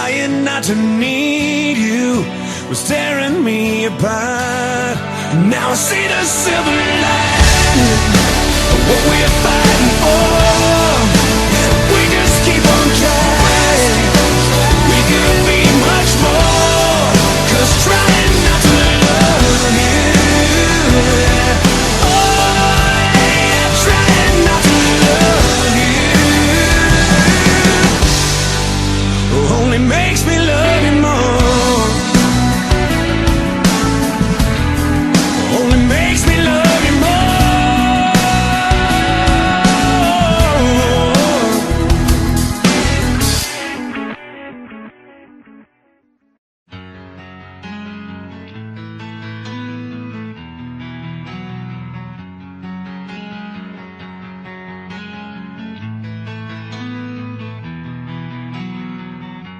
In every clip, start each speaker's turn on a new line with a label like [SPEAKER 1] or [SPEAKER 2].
[SPEAKER 1] Trying not to need you was tearing me apart. Now I see the silver lining of what we're fighting for. We just keep on trying. We could be much more. 'Cause trying not to love you, oh yeah, trying not to love you only makes me love you more. Only makes me love you more.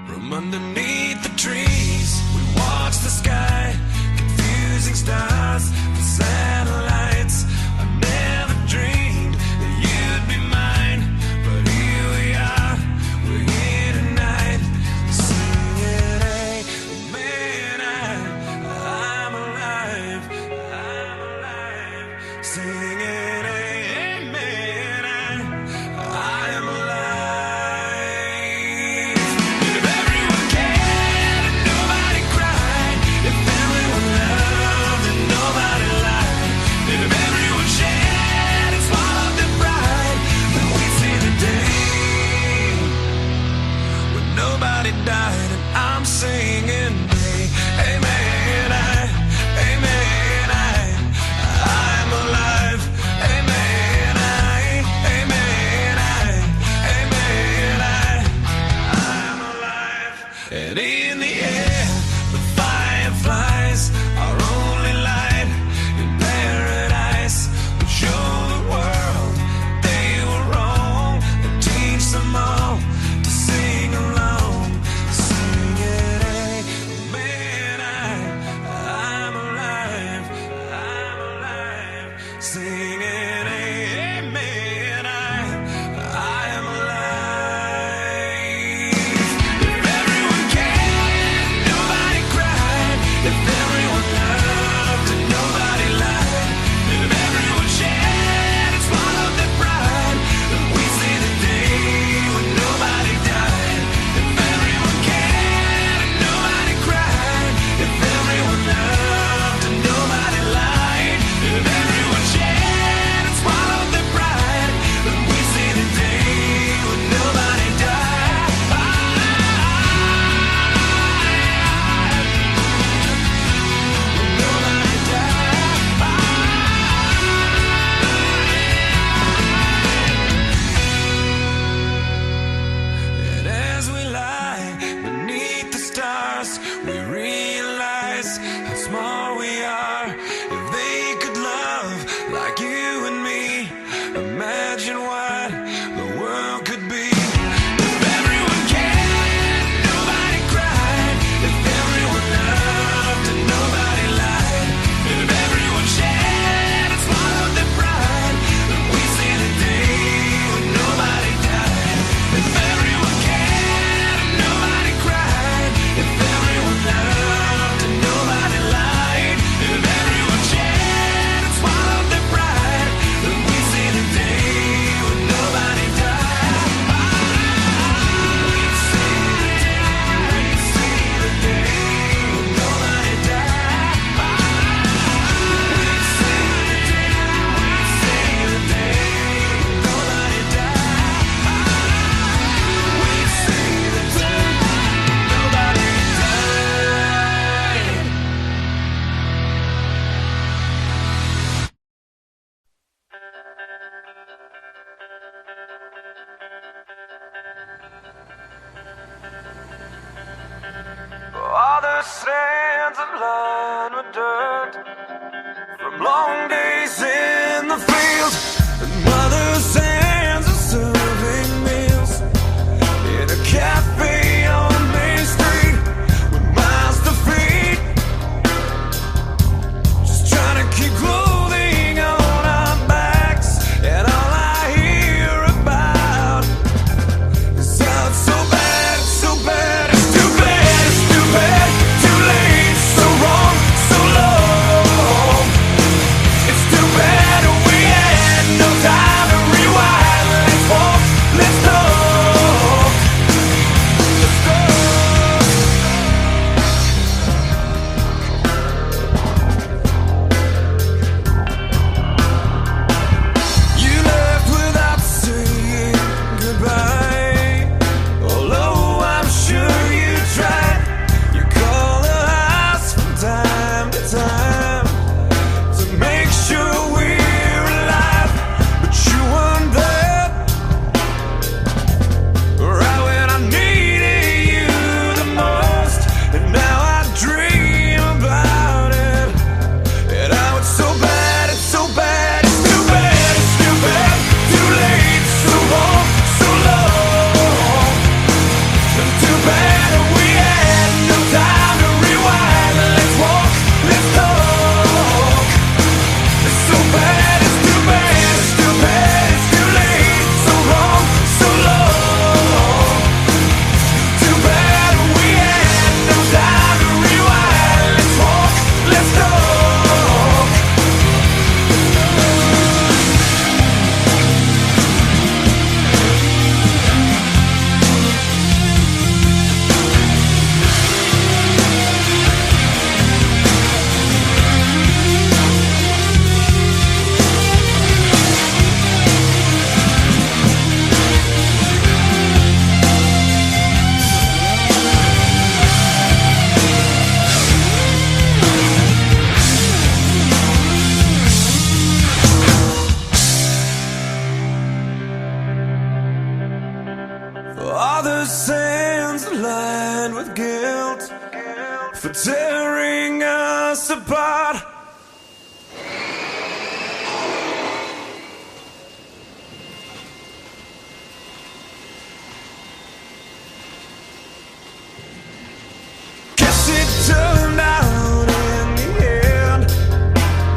[SPEAKER 1] From underneath the trees, we watch the sky, confusing stars and satellites. I never dreamed that you'd be mine, but here we are, we're here tonight, singing, hey, man, I'm alive, singing, hey, man, I am alive. If everyone cared and nobody cried, if everyone loved and nobody lied, if everyone shared and swallowed their pride, then we'd see the day when nobody died. And I'm singing, hey, hey man, I'm alive. Hey man, hey man, I'm alive. And in the air, the fireflies, our only light in paradise, would show the world they were wrong and teach them all to sing along, singing, hey man, I'm alive, singing, hey man, I am alive. If everyone cared, nobody cried, if everyone loved and nobody lied, if everyone shared and swallowed their pride, then we'd see the day when nobody died. If everyone cared and nobody cried, if everyone loved and nobody lied, if everyone shared and swallowed their pride, then we'd see the day when nobody died. When nobody died. And as we lie beneath the stars, we realize how small we are. If they could love like you and me, imagine what the world could be. If everyone cared, nobody cried, if everyone loved and nobody lied, if everyone shared and swallowed their pride, then we'd see the day when nobody died. If everyone cared and nobody cried, if everyone loved and nobody lied, if everyone shared and swallowed their pride, then we'd see the day when nobody died. We'd see the day when nobody died. We'd see the day when nobody died. We'd see the day nobody died. All the sands are lined with dirt from long days in the field, and mother's hands are serving meals in a cafe on Main Street with miles to feed. Just trying to keep clothing on our backs, and all I hear about is how it's so bad, it's too bad. for tearing us apart. Guess it turned out in the end.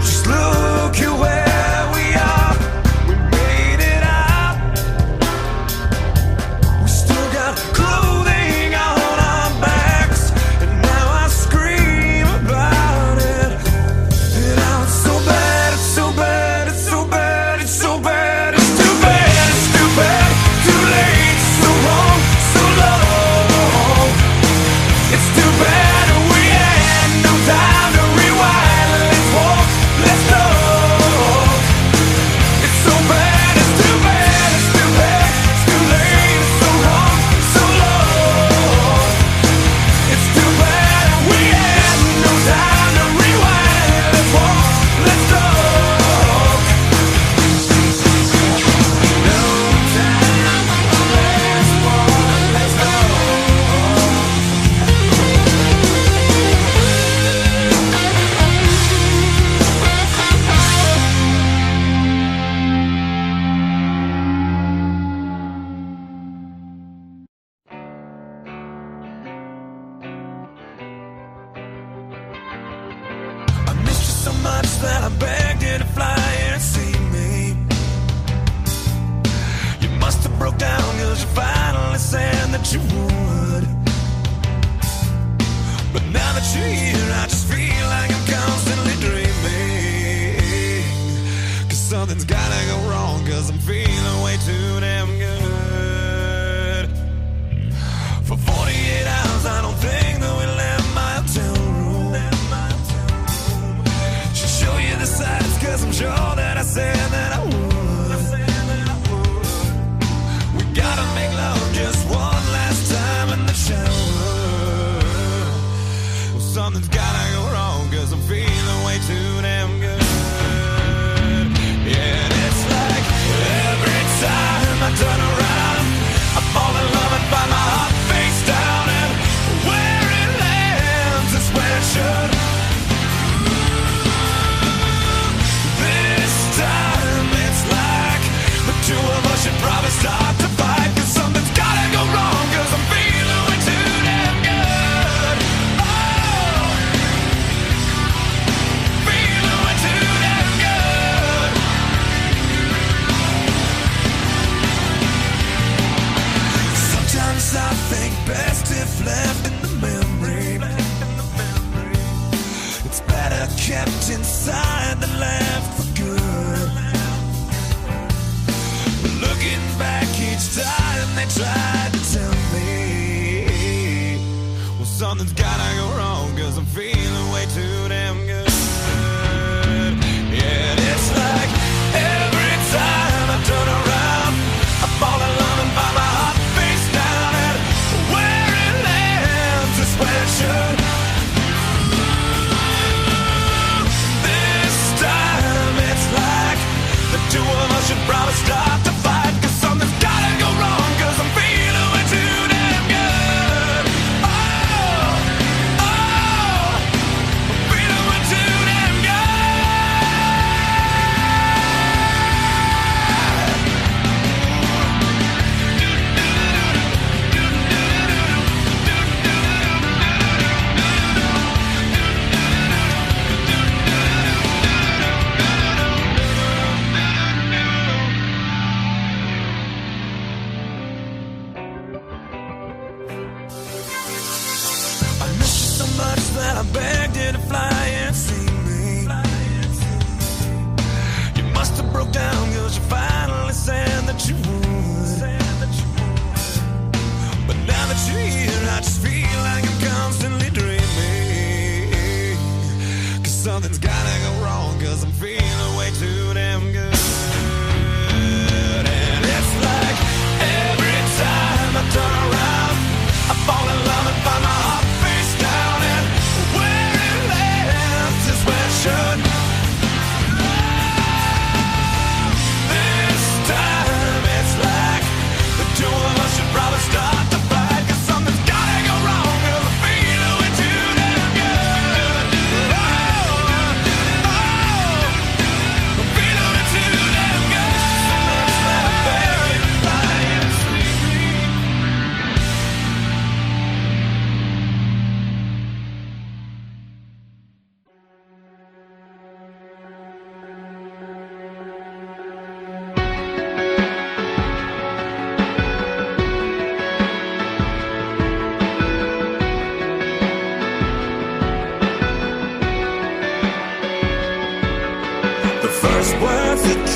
[SPEAKER 1] Just look at where we are. We made it out. We still got clothing on our backs, and now I scream about it. And now it's so bad, it's so bad, it's so bad, it's so bad, it's too bad, it's too bad, too late, so wrong, so long. It's too bad we had no time to rewind. Let's walk, let's go. It's so bad, it's too bad, it's too bad, it's too late, it's so wrong, so long. It's too bad we had no time to rewind. Let's walk, let's go. No time, let's walk, let's go. I missed you so much that I begged you to fly and see me. You must have broke down 'cause you finally said that you would. But now that you're here, I just feel like I'm constantly dreaming. 'Cause something's gotta go wrong, 'cause I'm feeling way too damn good. For 48 hours, I don't think that we left my hotel room. Should show you the sights, 'cause I'm sure that I said that I would. We gotta make love just one last time in the shower. Well, something's gotta go wrong, 'cause I'm feeling way too damn good. Yeah, and it's like every time I turn around, I fall in love and find my heart face down, and where it lands is where it should. This time it's like the two of us should probably start to fight, 'cause something's gotta go wrong, 'cause I'm feeling way too damn good. Oh, feeling way too damn good. Sometimes I think best if left in the memory. It's better kept inside than left for good. Looking back each time they tried to tell me, well, something's gotta go wrong, 'cause I'm feeling way too damn good. Yeah, and it's like every time I turn around, I fall in love and find my heart face down, and where it lands is where it should. This time it's like the two of us should probably start to fight, 'cause something's gotta go wrong, 'cause I'm feeling way too damn good. Oh, oh, I'm feeling way too damn I miss you so much that I begged you to fly and see me. You must have broke down, 'cause you finally said that you would. But now that you're here, I just feel like I'm constantly dreaming. 'Cause something's gotta go wrong, 'cause I'm feeling way too damn good. And it's like every time I turn around, I fall in love and find my heart face down, and where it lands is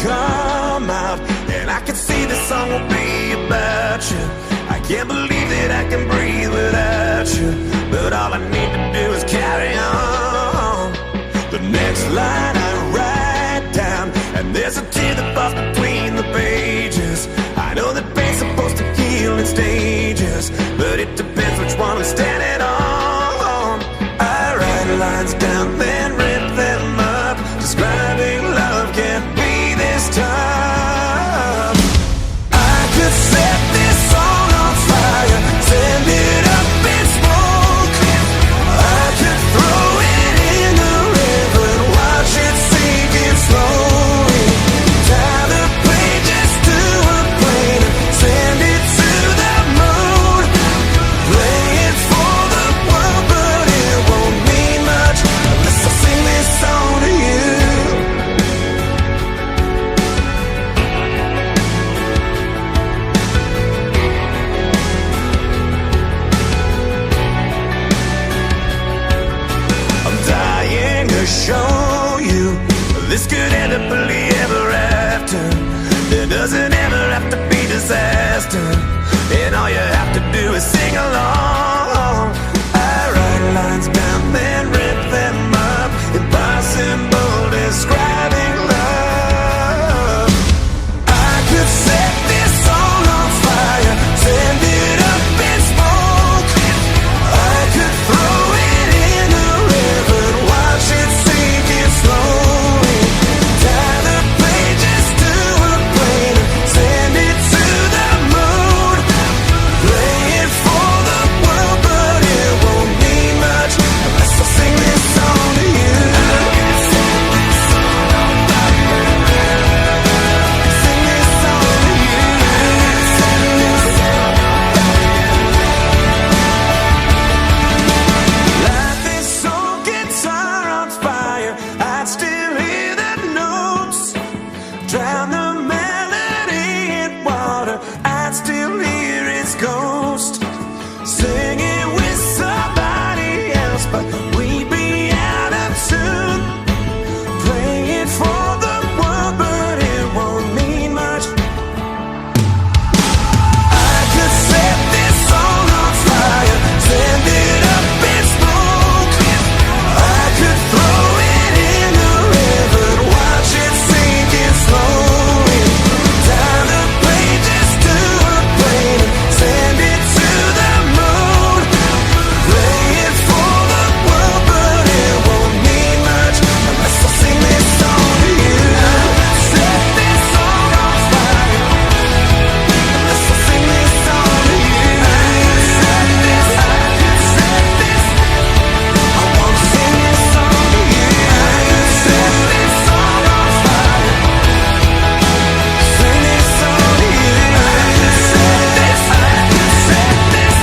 [SPEAKER 1] come out, and I can see this song will be about you. I can't believe that I can breathe without you, but all I need to do is carry on. The next line I write down, and there's a tear that falls between the pages. I know that pain's supposed to heal in stages, but it depends which one I'm standing on. I write lines down, then rip them up. Describing love can't be this tough. I could set this song on fire, send it up in smoke. I could throw it in the river and watch it sink in slowly. Tie the pages to a plane and send it to the moon. Play it for the world, but it won't mean much unless I sing this song to you. I'm dying to show you this could end up happily ever after. There doesn't ever have to be disaster, and all you have to do is sing along. I write lines down, then rip them up. Impossible describing love. I could set this song on fire, send it up in smoke. I could throw it in a river and watch it sink in slowly. Tie the pages to a plane and send it to the moon. Play it for the world, but it won't mean much unless I sing this song to you. Sing this song to you. Light this old guitar on fire, I'd still hear the notes. Drown the melody in water, I'd still hear its ghost. Sing it with somebody else, but we'd be out of tune. Play it for the world, but it won't mean much. I could set this song on fire, send it up in smoke. I could throw it in the river and watch it sink in slowly. Tie the pages to a plane and send it to the moon. Play it for the world, but it won't mean much unless I sing this song to you. Set this song on fire, unless I sing this song to you. Set this, I could set this. I wanna sing this song to you. Set this song on fire, sing this song to you. Set this, I could set this.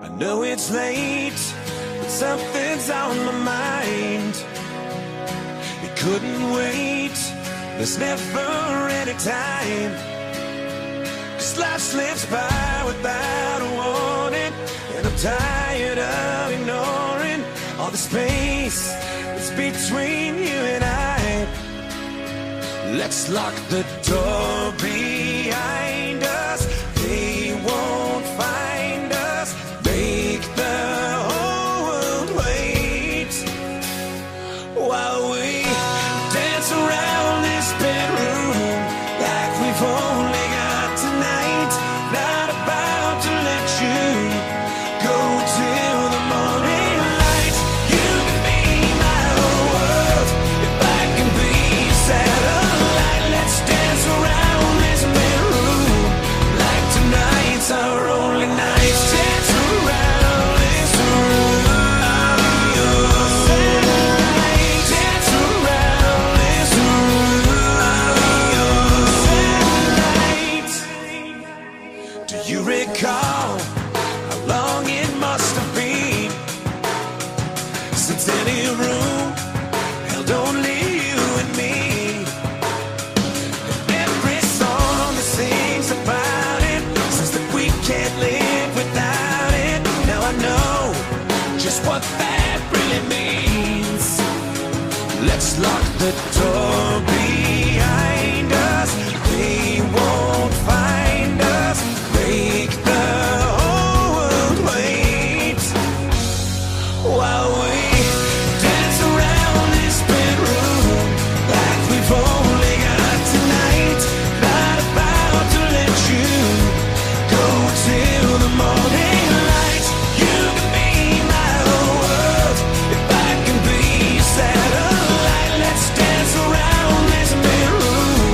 [SPEAKER 1] I know it's late, but something's on my mind. It couldn't wait, there's never any time. 'Cause life slips by without a warning, and I'm tired of ignoring all the space that's between you and I. Let's lock the door behind us, they won't find us. Make the whole world wait while we dance around this bedroom like we've only got tonight. Not about to let you go till the morning light. You can be my whole world if I can be your satellite. Let's dance around this bedroom like tonight's our only night. Dance around this room, your satellite. Dance around this room, your satellite. Do you recall how long it must have been since any room held only you and me? And let's lock the door behind us. They won't find us. Make the whole world wait while we dance around this bedroom like we've only got tonight. Not about to let you go till the morning light. You can be my whole world if I can be your satellite. Let's dance around this bedroom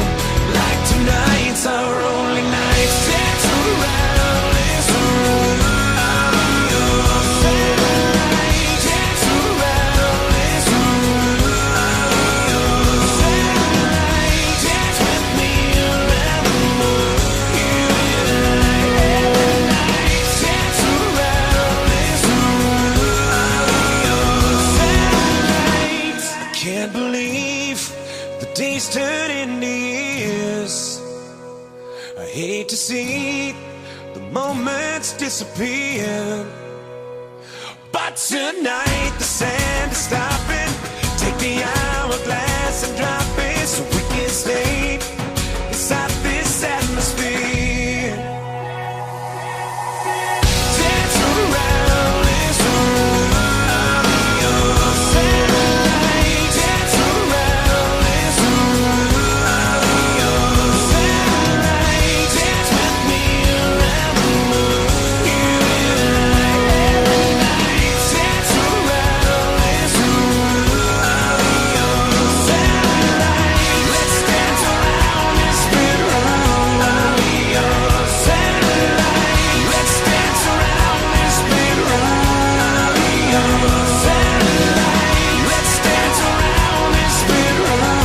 [SPEAKER 1] like tonight's our only night. Dance around this room, your satellite. Dance around this room, your satellite. Dance with me around the moon, you and I every night. Dance around this room, your satellite. I can't believe the days turn into years. I hate to see the moments disappear, but tonight the sand is stopping. Take the hourglass and drop it so we can stay inside this atmosphere. Dance around this room, your satellite. Dance around this room, your satellite. Dance with me around the moon, you and I every night. Dance around this room, your satellite. Let's dance around this bedroom, your satellite. Let's dance around this bedroom, your satellite. Let's dance around this bedroom,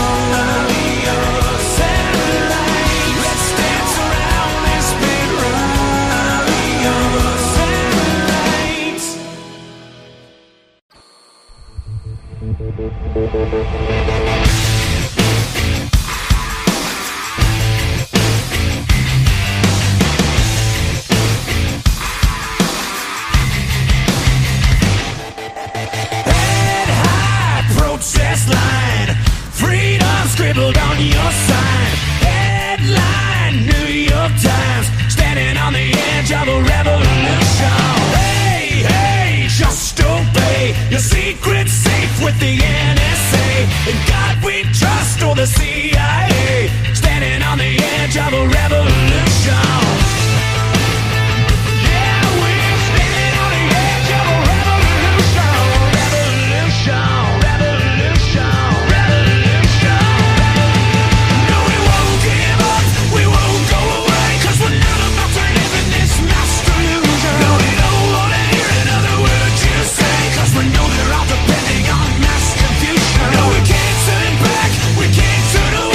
[SPEAKER 1] your satellite. Let's dance around this bedroom, your satellite. Head high, protest line. Freedom scribbled on your sign. Headline, New York Times. Standing on the edge of a revolution. Hey, hey, just obey. Your secret's safe with the NSA. In God we trust or the CIA. Standing on the edge of a revolution. Yeah, we're standing on the edge of a revolution. Revolution, revolution, revolution. No, we won't give up, we won't go away, 'cause we're not about to live in this mass delusion. No, we don't wanna hear another word you say, 'cause we know they're all depending on mass confusion. No, we can't turn back, we can't turn away.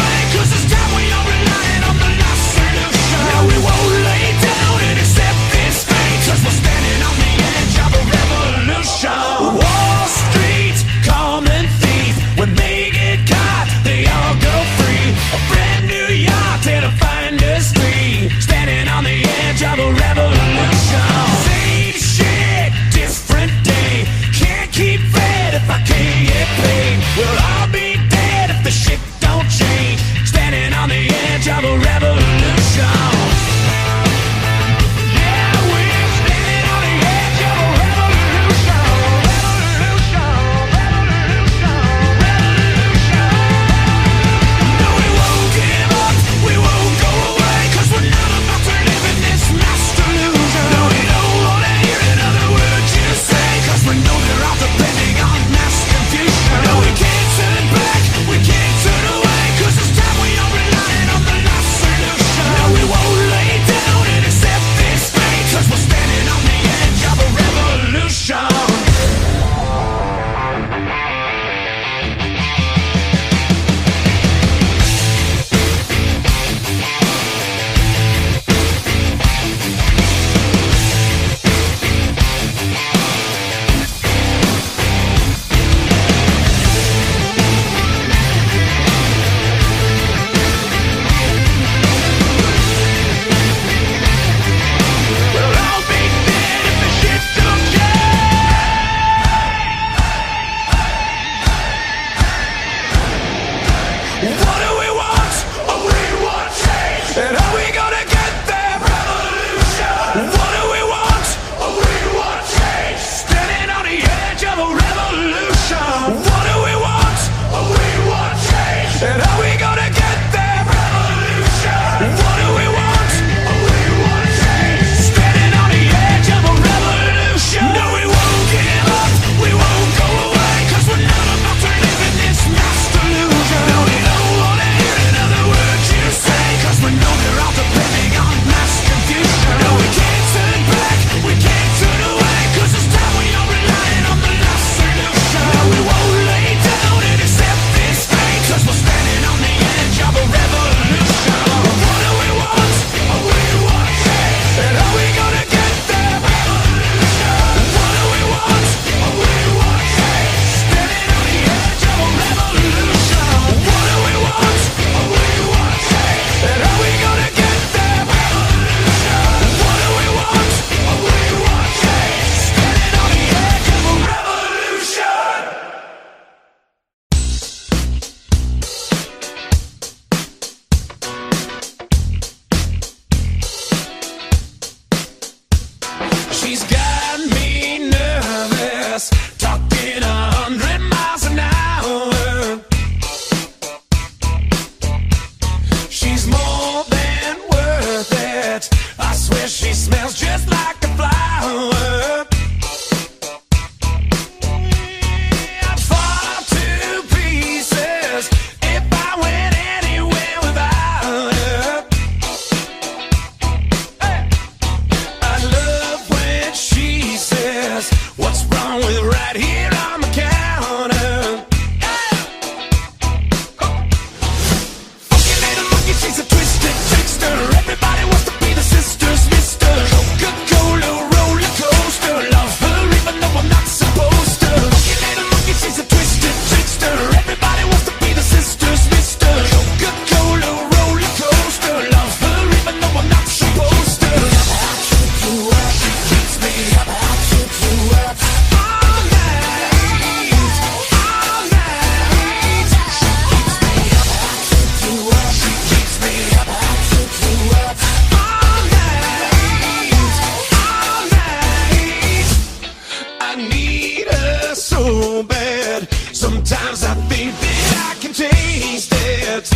[SPEAKER 1] revolution. What do we want? We want change. And how we gonna get there? Revolution. What do we want? We want change. Standing on the edge of a revolution. No, we won't give up. We won't go away. Cause we're not about to live in this mass delusion. No, we don't wanna hear another word you say. Cause we know they're all depending on mass confusion. No, we can't turn back. We can't turn away. Cause it's time we are relying on the last solution. No, we won't lay down and accept this fate. Cause we're standing on the edge of a revolution. What do we want? We want change. And how we gonna get there? Revolution. What do we want? We want change. Standing on the edge of a revolution. What do we want? We want change. And how we gonna get there? Revolution. What do we want? We want change. Standing on the edge of a revolution. She's got me nervous, talking 100 miles an hour. She's more than worth it. I swear she smells just like a flower. I'd fall to pieces if I went anywhere without her. I love when she says, what's wrong with right here on the counter? Funky little monkey, she's a twisted trickster. Everybody wants to be the sisters, mister. Coca-Cola roller coaster. Love her even though I'm not supposed to. Funky little monkey, she's a twisted trickster. Everybody wants to be the sisters, mister. Coca-Cola roller coaster. Love her even though I'm not supposed to. She keeps me up, I'll keep you up all night, all night. She keeps me up, I'll keep you up all night, all night. I need her so bad. Sometimes I think that I can taste it.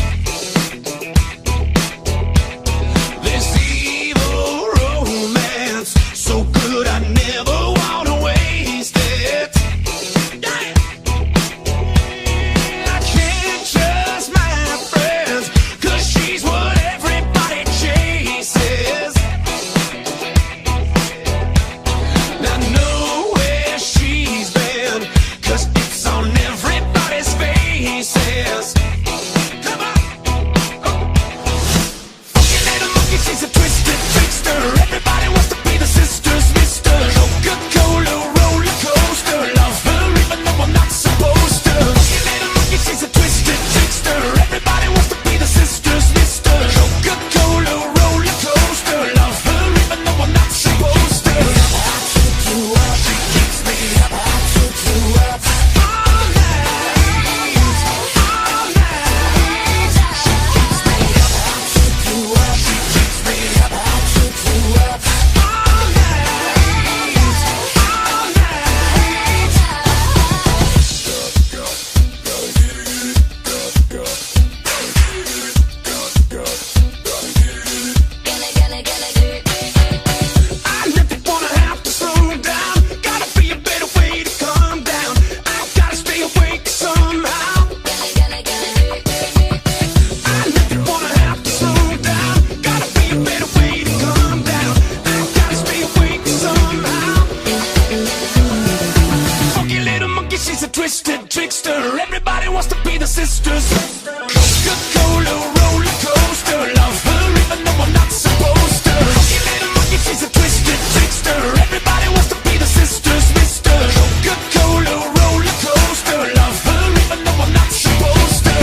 [SPEAKER 1] This evil romance, so good I never wanna waste it. I can't trust my friends, cause she's what everybody chases. I know where she's been, cause it's on everybody's faces. Come on! Funky little monkey, she's a twisted trickster. Everybody wants to be the sisters, mister. Coca-Cola roller coaster. Love her even though I'm not supposed to. Funky little monkey, she's a twisted trickster. Everybody wants to be the sisters, mister. Coca-Cola roller coaster. Love her even though I'm not supposed to. She keeps me up, I'll keep you up all night, all night. She keeps me up, I'll keep you up. She keeps me up, I'll keep you up all night, all I never wanna have to slow down. Gotta be a better way to calm down. I gotta stay awake somehow. I never wanna have to slow down. Gotta be a better way to calm down. I gotta stay awake somehow. Funky little monkey, she's a twisted trickster. Everybody wants to be the sisters. Coca-Cola roller coaster. Love her even though I'm not supposed to. Funky little monkey, she's a twisted trickster. Everybody wants to be the sisters, mister. Coca-Cola roller coaster. Love her even though I'm not supposed to.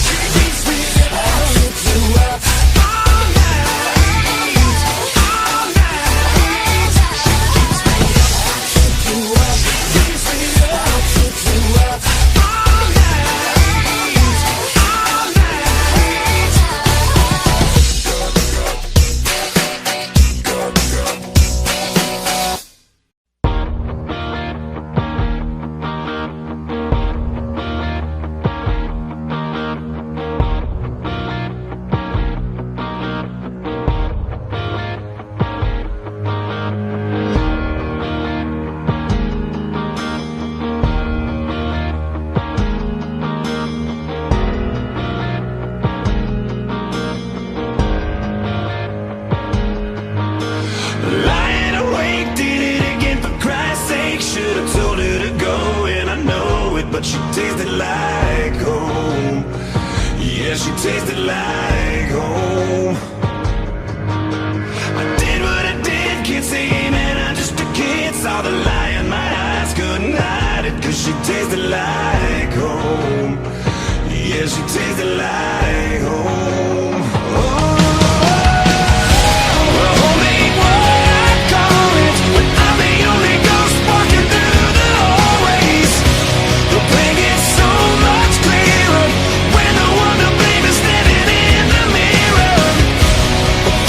[SPEAKER 1] She keeps me up, I'll keep you up all night, all night. She keeps me up, I'll keep you up. She keeps me up, I'll keep you up all night. she tasted like home. Yeah, she tasted like home. I did what I did, can't say amen, I'm just a kid. Saw the lie in my eyes, couldn't hide it, cause she tasted like home. Yeah, she tasted like home. Oh, well, home ain't what I call it, when I'm the only ghost walking through the hallways. The pain gets so much clearer when the one to blame is standing in the mirror.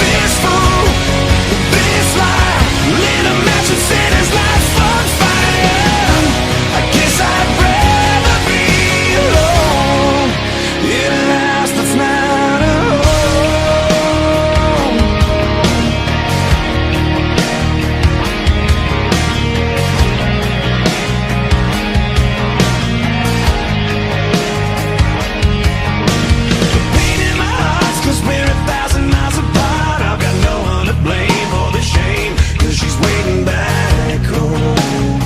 [SPEAKER 1] This fool, this lie, lit a match and set his life on fire. I guess I'd rather be alone in a house that's not a home. The pain in my heart's 'cause we're 1,000 miles apart. I've got no one to blame for the shame, 'cause she's waiting back home.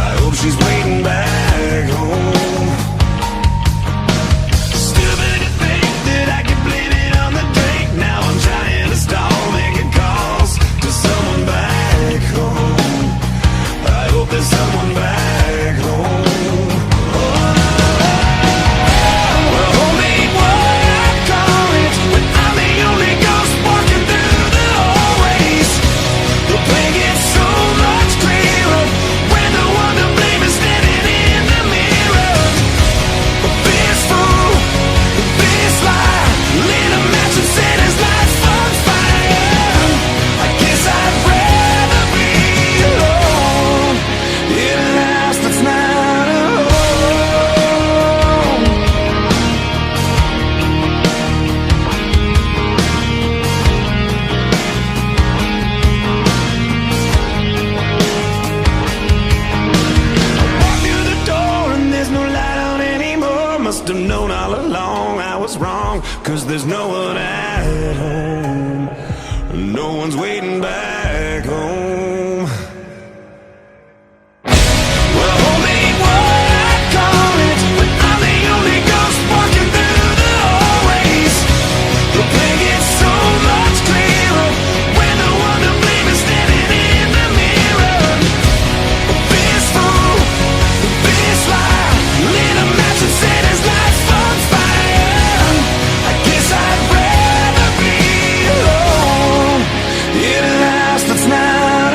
[SPEAKER 1] I hope she's waiting back home. Stupid to think that I could blame it on the drink. Now I'm trying to stall, making calls to someone back home. I hope there's someone back home. Well, home ain't what I call it, when I'm the only ghost walking through the hallways. The pain gets so much clearer when the one to blame is standing in the mirror. This fool, this lie, lit a match and set his life on fire. I guess I'd rather be alone in a house that's not a home. Walk through the door and there's no light on anymore. Must have known all along I was wrong, 'cause there's no one at home. No one's waiting back home. Well, home ain't what I call it, when I'm the only ghost walking through the hallways. The pain gets so much clearer when the one to blame is standing in the mirror. This fool, this lie, lit a match and set his life on fire. I guess I'd rather be alone in a house that's not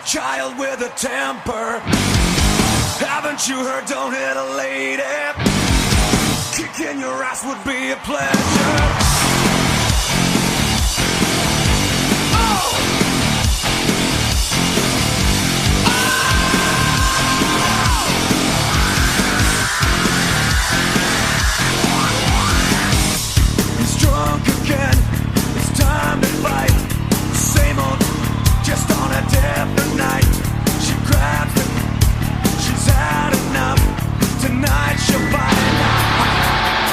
[SPEAKER 1] child with a temper. Haven't you heard, don't hit a lady? Kicking your ass would be a pleasure. Drunk again, it's time to fight. Same old, just on a different night. She grabs it, she's had enough. Tonight she'll find out.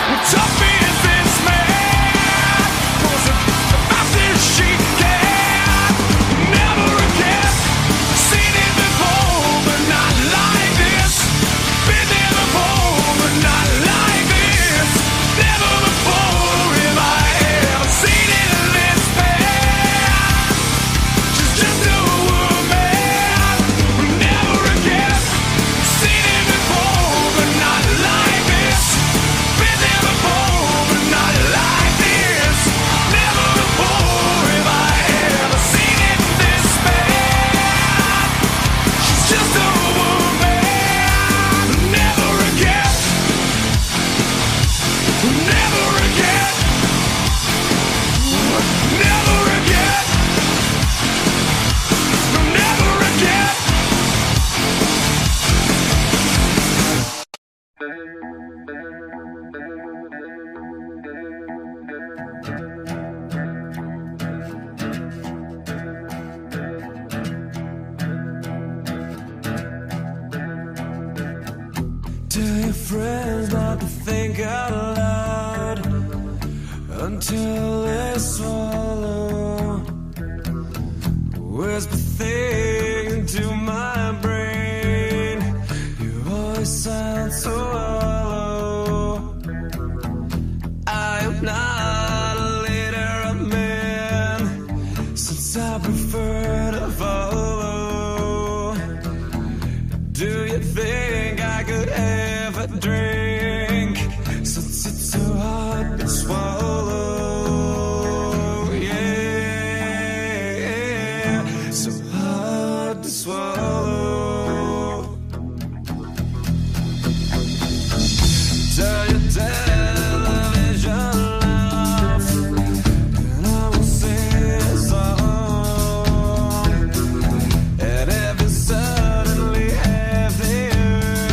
[SPEAKER 1] Well, tough is this man, pulls it the fastest she can. Never again, seen it before, but not like this. Been there before, but not like this. Never before. Tell your friends not to think out loud until they swallow. Whisper things into my brain. Your voice sounds so hollow. I am not a leader of men, since I prefer to follow. Do you think I could have a drink, since it's so hard to swallow? Yeah, so hard to swallow. Tell your television off, and I will sing a song. And if you suddenly have the urge,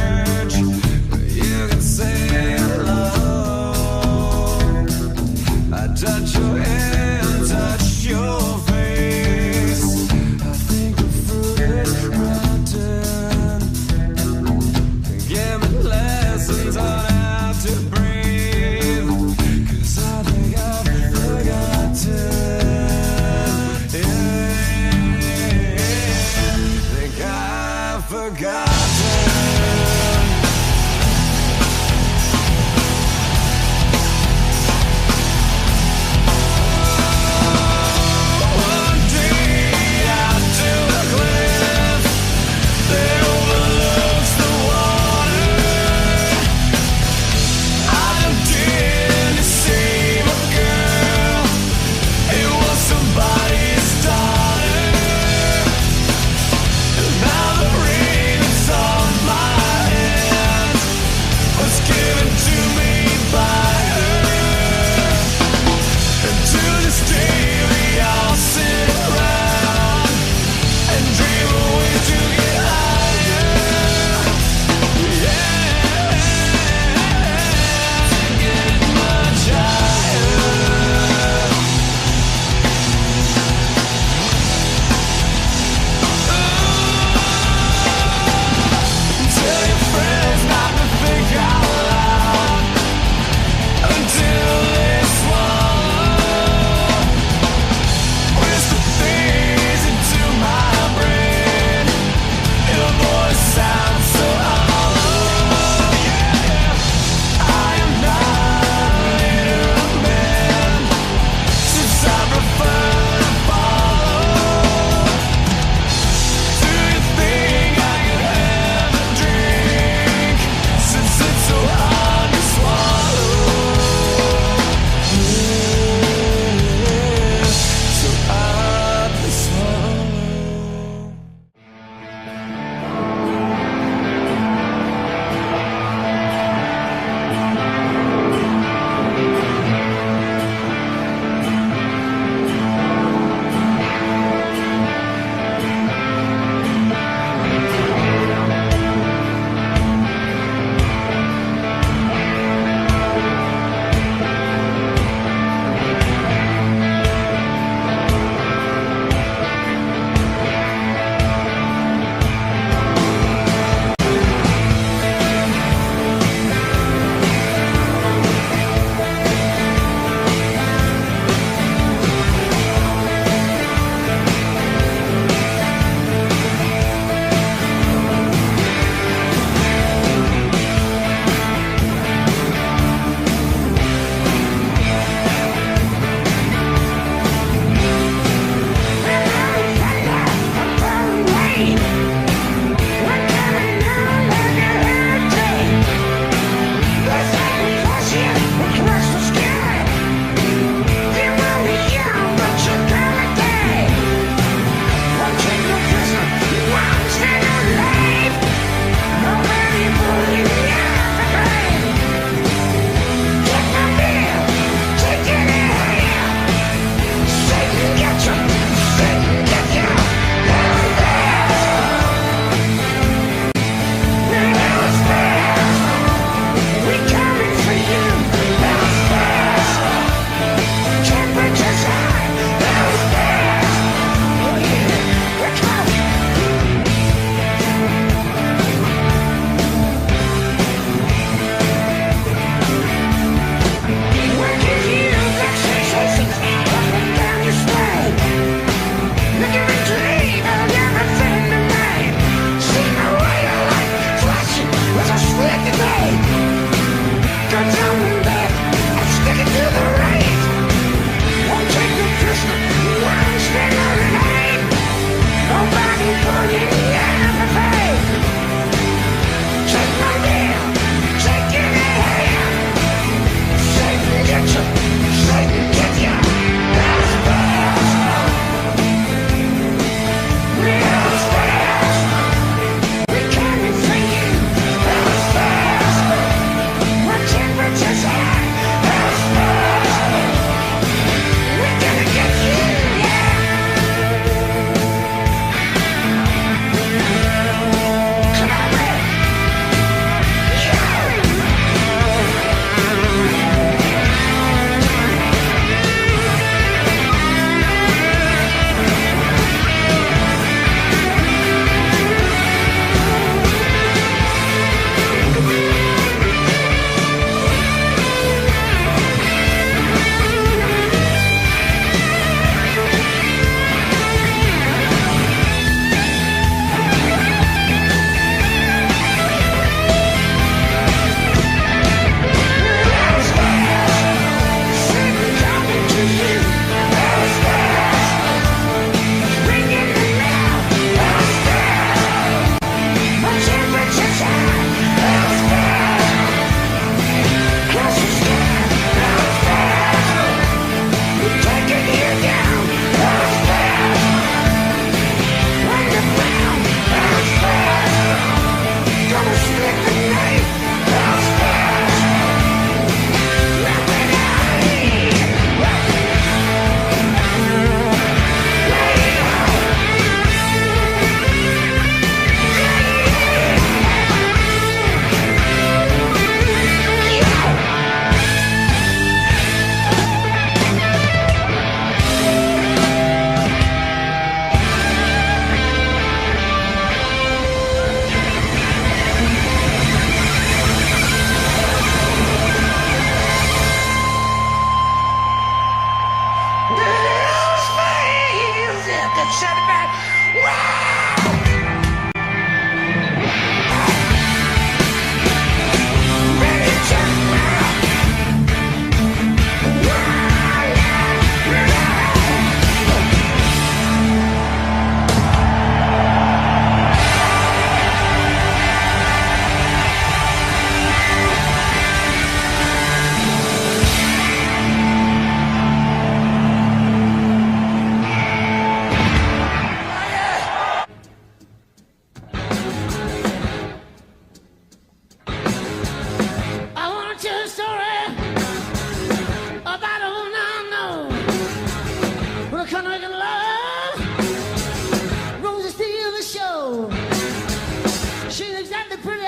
[SPEAKER 2] pretty.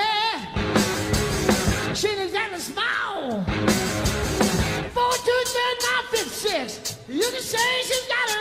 [SPEAKER 2] She's exactly small. 4, 2, 3, 9, 5, 6. You can say she's got